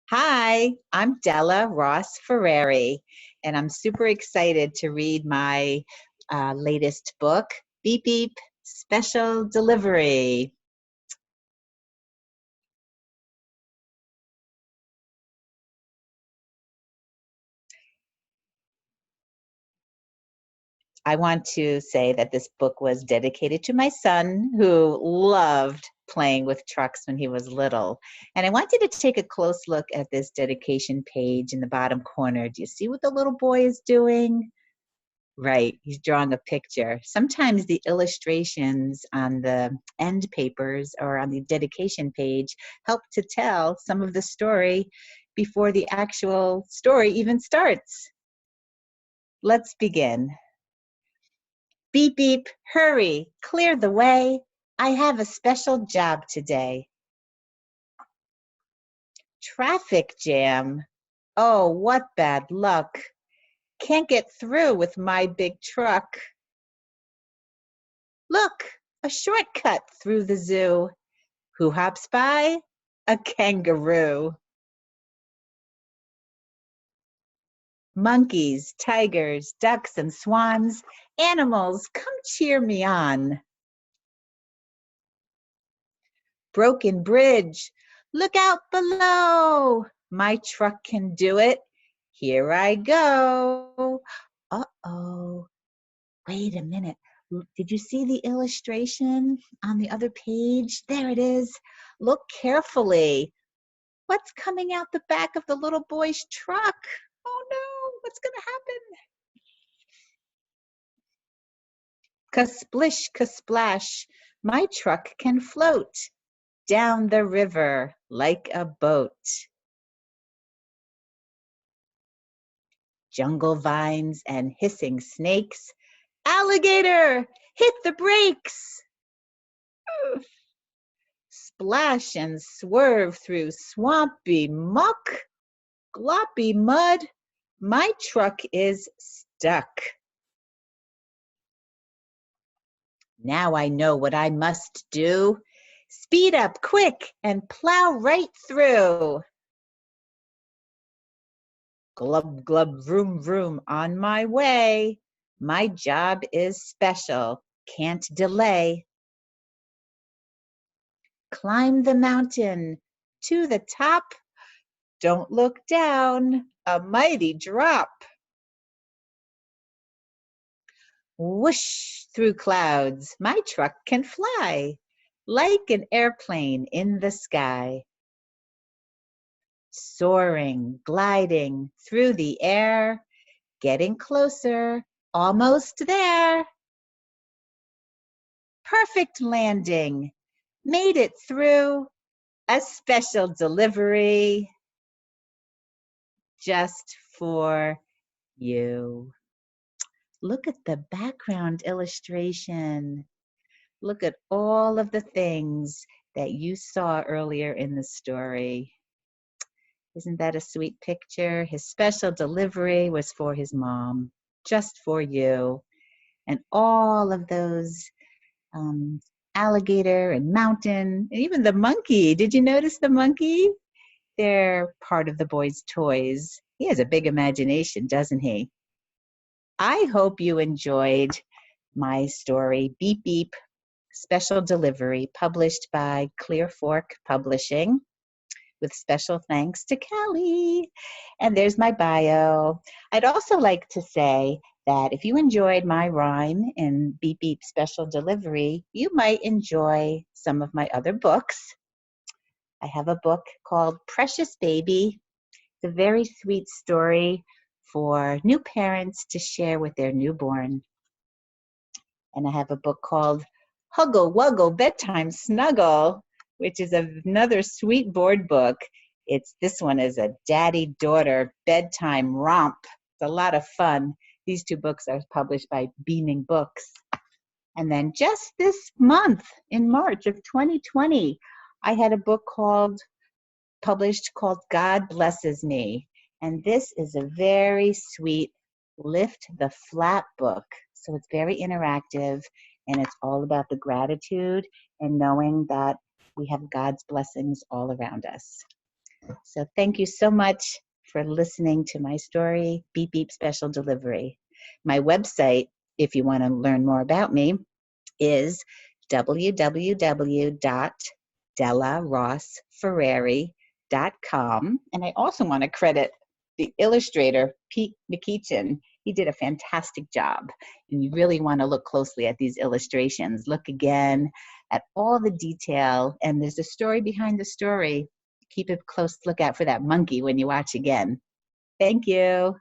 Hi, I'm Della Ross Ferreri, and I'm super excited to read my latest book, Beep Beep Special Delivery. I want to say that this book was dedicated to my son who loved playing with trucks when he was little. And I wanted to take a close look at this dedication page in the bottom corner. Do you see what the little boy is doing? Right, he's drawing a picture. Sometimes the illustrations on the end papers or on the dedication page help to tell some of the story before the actual story even starts. Let's begin. Beep, beep, hurry, clear the way. I have a special job today. Traffic jam. Oh, what bad luck. Can't get through with my big truck. Look, a shortcut through the zoo. Who hops by? A kangaroo. Monkeys, tigers, ducks, and swans. Animals, come cheer me on. Broken bridge. Look out below. My truck can do it. Here I go. Uh-oh. Wait a minute. Did you see the illustration on the other page? There it is. Look carefully. What's coming out the back of the little boy's truck? Oh no, what's going to happen? Kasplish, kasplash, my truck can float down the river like a boat. Jungle vines and hissing snakes. Alligator, hit the brakes. Splash and swerve through swampy muck, gloppy mud. My truck is stuck. Now I know what I must do. Speed up quick and plow right through. Glub, glub, vroom, vroom, on my way. My job is special, can't delay. Climb the mountain to the top. Don't look down, a mighty drop. Whoosh through clouds, my truck can fly like an airplane in the sky. Soaring, gliding through the air, getting closer, almost there. Perfect landing, made it through, a special delivery just for you. Look at the background illustration. Look at all of the things that you saw earlier in the story. Isn't that a sweet picture? His special delivery was for his mom, just for you. And all of those alligator and mountain, and even the monkey. Did you notice the monkey? They're part of the boy's toys. He has a big imagination, doesn't he? I hope you enjoyed my story, Beep Beep Special Delivery, published by Clear Fork Publishing, with special thanks to Kelly. And there's my bio. I'd also like to say that if you enjoyed my rhyme in Beep Beep Special Delivery, you might enjoy some of my other books. I have a book called Precious Baby. It's a very sweet story for new parents to share with their newborn. And I have a book called Huggle Wuggle Bedtime Snuggle, which is another sweet board book. This one is a daddy-daughter bedtime romp. It's a lot of fun. These two books are published by Beaming Books. And then just this month, in March of 2020, I had a book published called God Blesses Me. And this is a very sweet lift the flap book. So it's very interactive and it's all about the gratitude and knowing that we have God's blessings all around us. So thank you so much for listening to my story, Beep Beep Special Delivery. My website, if you want to learn more about me, is www.dellarossferreri.com. And I also want to credit the illustrator, Pete McKeechin. He did a fantastic job. And you really want to look closely at these illustrations. Look again at all the detail. And there's a story behind the story. Keep a close look out for that monkey when you watch again. Thank you.